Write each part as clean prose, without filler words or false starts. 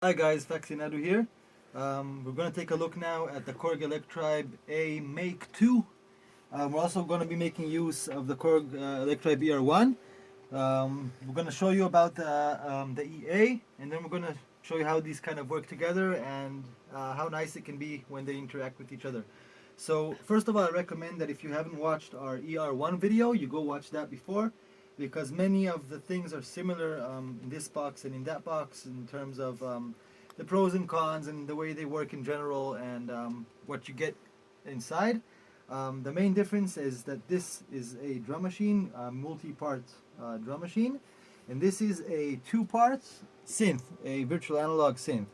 Hi guys, Faxi Nadu here. We're going to take a look now at the Korg Electribe EA-mkII. We're also going to be making use of the Korg Electribe ER-1. We're going to show you about the EA, and then we're going to show you how these kind of work together and how nice it can be when they interact with each other. So first of all, I recommend that if you haven't watched our ER-1 video, you go watch that before, because many of the things are similar in this box and in that box in terms of the pros and cons and the way they work in general and what you get inside. The main difference is that this is a drum machine, a multi-part drum machine, and this is a two-part synth, a virtual analog synth.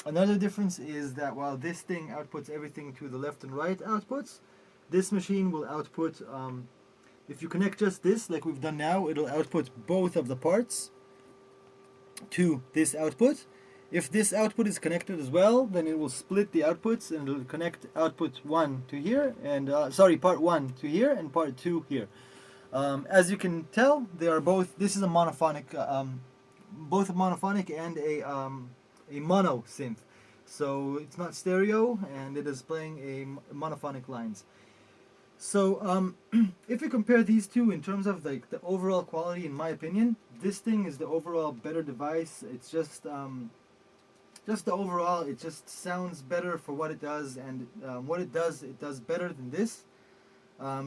Another difference is that while this thing outputs everything to the left and right outputs, this machine will output, if you connect just this like we've done now, it'll output both of the parts to this output. If this output is connected as well, then it will split the outputs and it'll connect output 1 to here and part 1 to here and part 2 here. As you can tell, they are both, this is a monophonic, both a monophonic and a mono synth. So it's not stereo and it is playing a monophonic lines. So if we compare these two in terms of like the overall quality, in my opinion, this thing is the overall better device. It's just the overall, it just sounds better for what it does, and what it does better than this.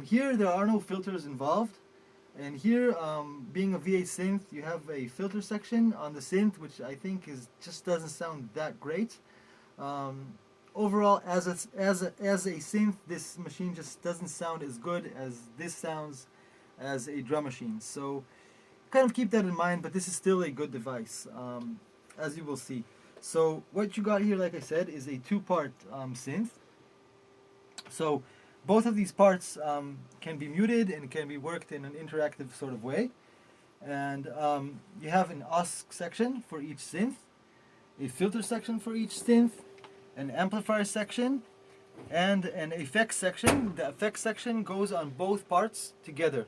Here there are no filters involved, and here being a V8 synth, you have a filter section on the synth, which I think just doesn't sound that great. Overall, as a synth, this machine just doesn't sound as good as this sounds as a drum machine. So kind of keep that in mind, but this is still a good device, as you will see. So what you got here, like I said, is a two-part synth. So both of these parts can be muted and can be worked in an interactive sort of way. And you have an aux section for each synth, a filter section for each synth, an amplifier section, and an effects section. The effects section goes on both parts together.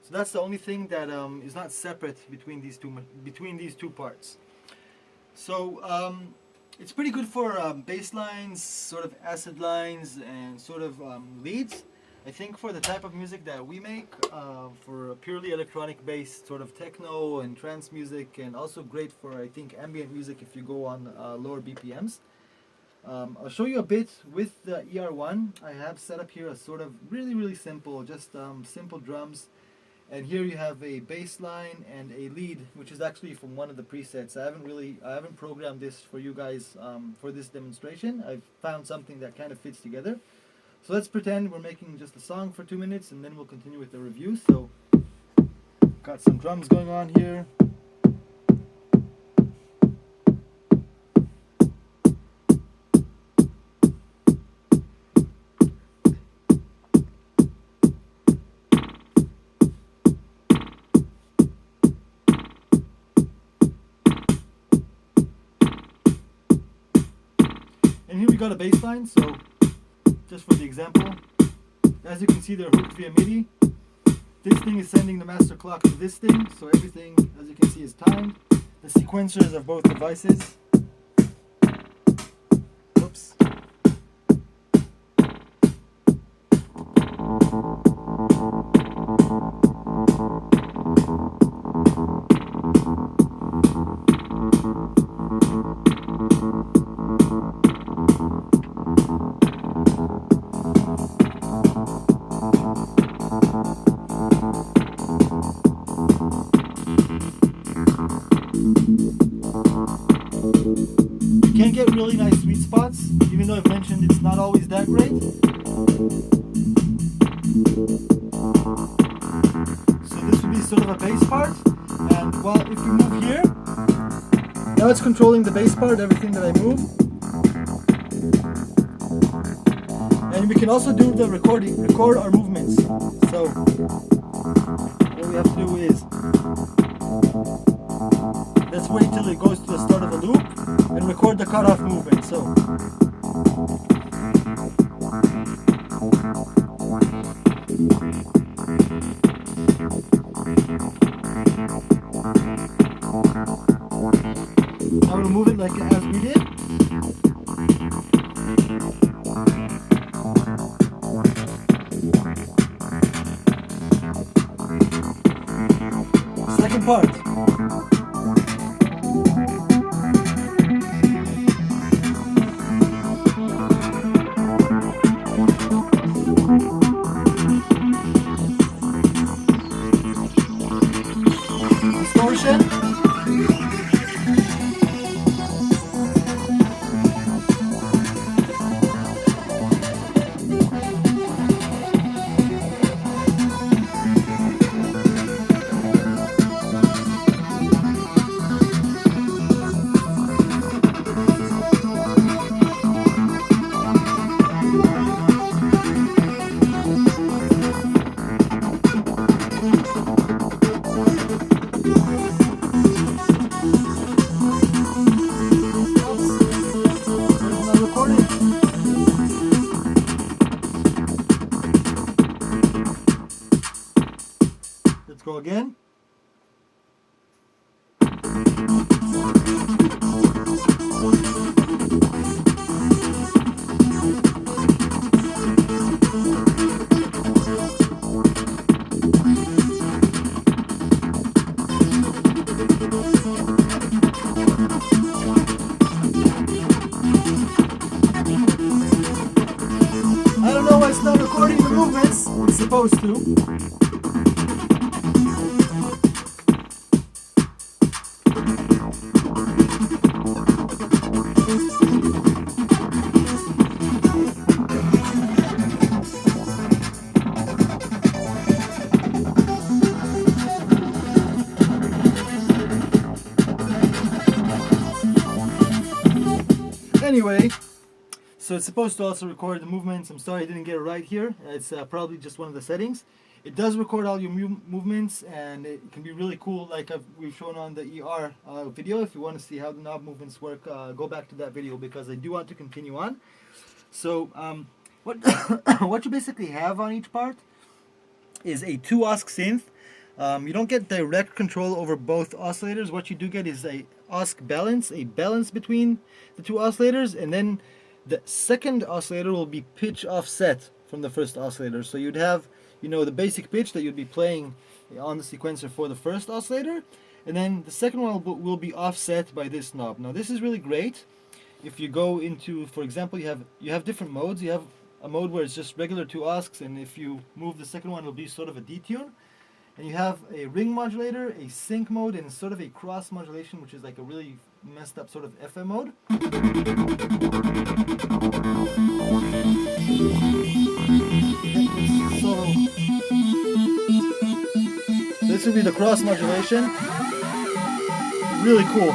So that's the only thing that is not separate between these two parts. So it's pretty good for bass lines, sort of acid lines, and sort of leads. I think for the type of music that we make, for purely electronic based sort of techno and trance music, and also great for, I think, ambient music if you go on lower BPMs. I'll show you a bit with the ER-1. I have set up here a sort of really simple, just simple drums. And here you have a bass line and a lead, which is actually from one of the presets. I haven't programmed this for you guys for this demonstration. I've found something that kind of fits together. So let's pretend we're making just a song for 2 minutes, and then we'll continue with the review. So, got some drums going on here. And here we got a bass line, so just for the example, as you can see, they're hooked via MIDI. This thing is sending the master clock to this thing, so everything, as you can see, is timed. The sequencers of both devices. Oops. You can get really nice sweet spots, even though I've mentioned it's not always that great. So this would be sort of a bass part, and if we move here, now it's controlling the bass part, everything that I move. And we can also do the record our movements. So what we have to do is, let's wait till it goes to the start of the loop and record the cutoff movement. So now going to move it like as we did. Second part. Distortion. Let's go again. I don't know why it's not recording the movements. It's supposed to. Anyway, so it's supposed to also record the movements. I'm sorry I didn't get it right here. It's probably just one of the settings. It does record all your movements, and it can be really cool, like we've shown on the ER video. If you want to see how the knob movements work, go back to that video, because I do want to continue on. So what what you basically have on each part is a 2-osc synth. You don't get direct control over both oscillators. What you do get is a osc balance, a balance between the two oscillators, and then the second oscillator will be pitch offset from the first oscillator. So you'd have, you know, the basic pitch that you'd be playing on the sequencer for the first oscillator, and then the second one will be offset by this knob. Now this is really great if you go into, for example, you have different modes. You have a mode where it's just regular 2 oscs, and if you move the second one, it'll be sort of a detune. And you have a ring modulator, a sync mode, and sort of a cross modulation, which is like a really messed up sort of FM mode. So this would be the cross modulation. Really cool.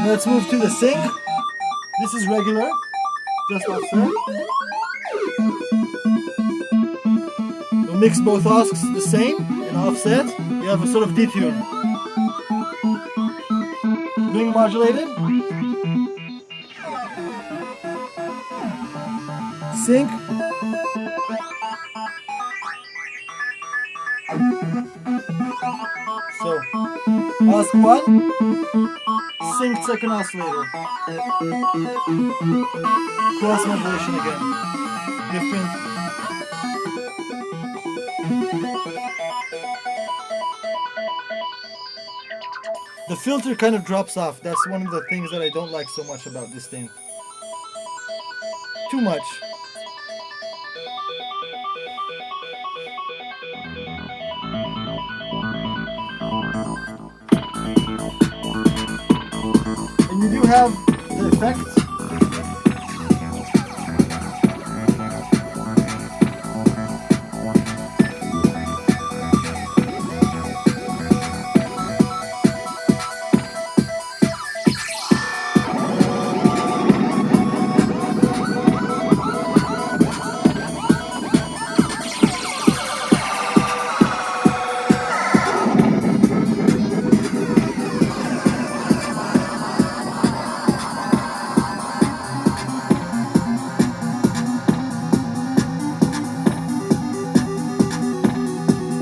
Let's move to the sync. This is regular, just offset. We'll mix both oscs the same and offset. You have a sort of detune. Ring modulated. Sync. So, osc 1. Sync second oscillator. Cross modulation again. Different. The filter kind of drops off. That's one of the things that I don't like so much about this thing. Too much. And you do have the effect.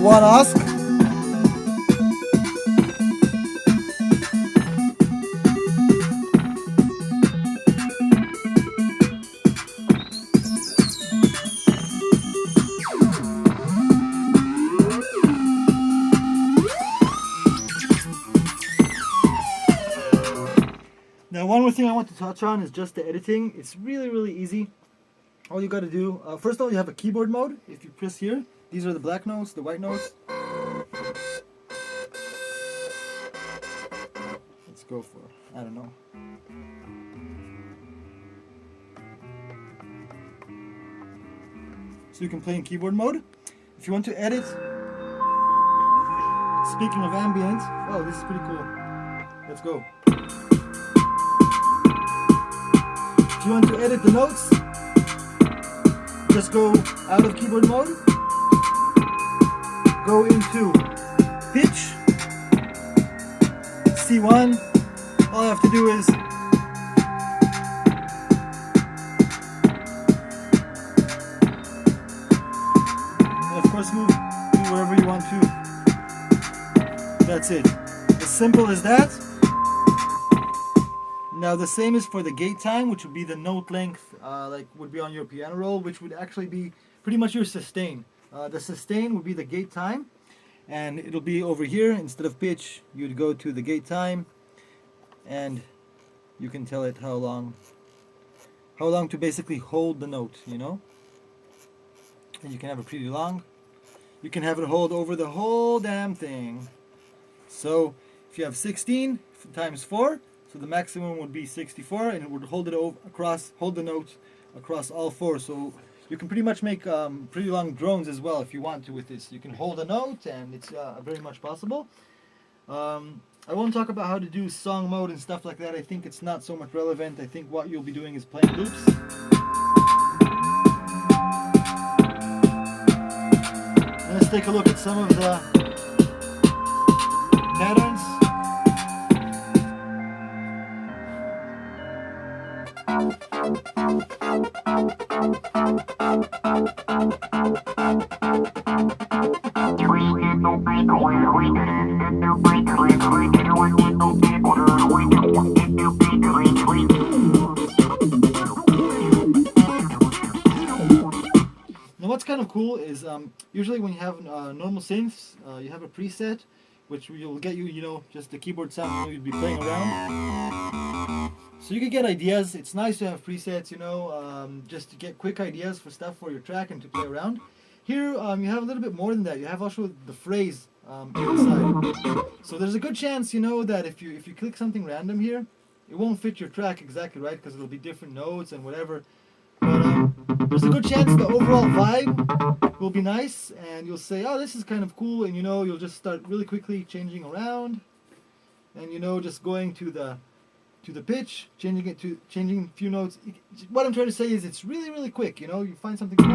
one ask. Now, one more thing I want to touch on is just the editing. It's really easy. All you got to do, first of all, you have a keyboard mode. If you press here, these are the black notes, the white notes. Let's go for, I don't know. So you can play in keyboard mode. If you want to edit, speaking of ambient, oh, this is pretty cool. Let's go. If you want to edit the notes, just go out of keyboard mode, go into pitch, C1. All I have to do is and of course move wherever you want to. That's it. As simple as that. Now the same is for the gate time, which would be the note length, like would be on your piano roll, which would actually be pretty much your sustain. The sustain would be the gate time, and it'll be over here. Instead of pitch, you'd go to the gate time, and you can tell it how long to basically hold the note, you know. And you can have it pretty long. You can have it hold over the whole damn thing. So if you have 16 times 4. So the maximum would be 64, and it would hold the note across all 4. So you can pretty much make pretty long drones as well if you want to with this. You can hold a note, and it's very much possible. I won't talk about how to do song mode and stuff like that. I think it's not so much relevant. I think what you'll be doing is playing loops. And let's take a look at some of the patterns. Now what's kind of cool is usually when you have normal synths, you have a preset which will get you, you know, just the keyboard sound you'd be playing around. So you can get ideas. It's nice to have presets, you know, just to get quick ideas for stuff for your track and to play around. Here you have a little bit more than that. You have also the phrase inside. So there's a good chance, you know, that if you click something random here, it won't fit your track exactly right because it'll be different notes and whatever. But there's a good chance the overall vibe will be nice, and you'll say, oh, this is kind of cool, and you know, you'll just start really quickly changing around, and you know, just going to the pitch, changing a few notes. What I'm trying to say is it's really quick, you know, you find something cool.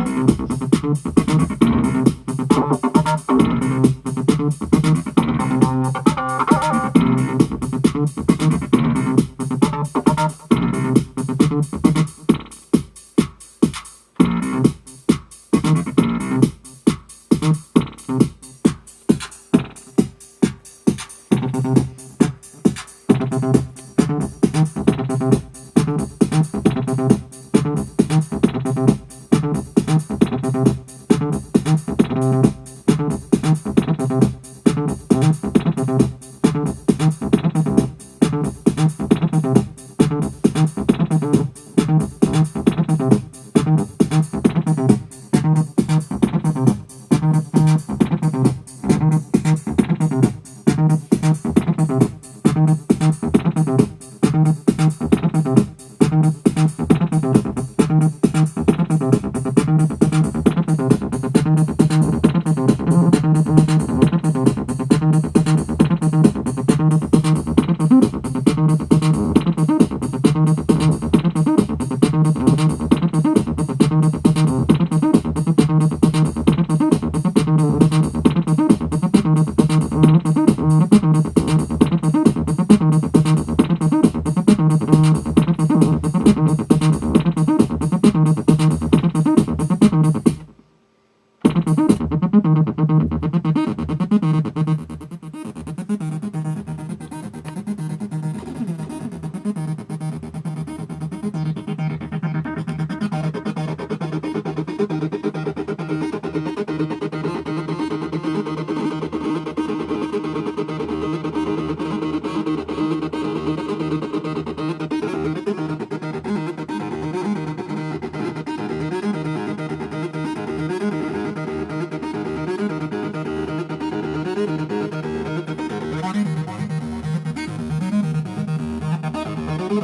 So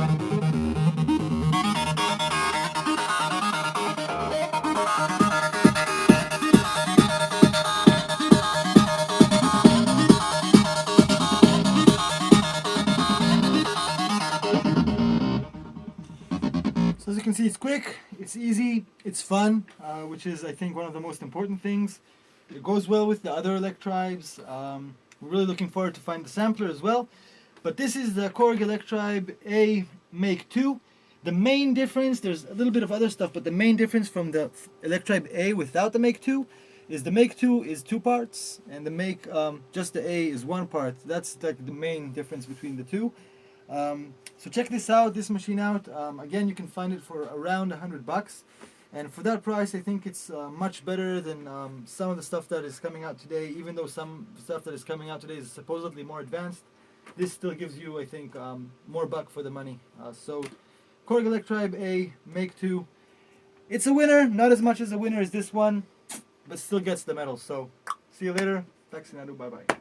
as you can see, it's quick, it's easy, it's fun, which is, I think, one of the most important things. It goes well with the other Electribes. We're really looking forward to find the sampler as well. But this is the Korg Electribe EA-mkII. The main difference, there's a little bit of other stuff, but the main difference from the Electribe A without the mkII is the mkII is 2 parts, and the just the A is 1 part. That's like the main difference between the two. So check this machine out. Again, you can find it for around $100, and for that price, I think it's much better than some of the stuff that is coming out today. Even though some stuff that is coming out today is supposedly more advanced, this still gives you, I think, more buck for the money. So Korg Electribe EA-mkII. It's a winner, not as much as a winner as this one, but still gets the medal. So see you later. Faxi Nadu, bye bye.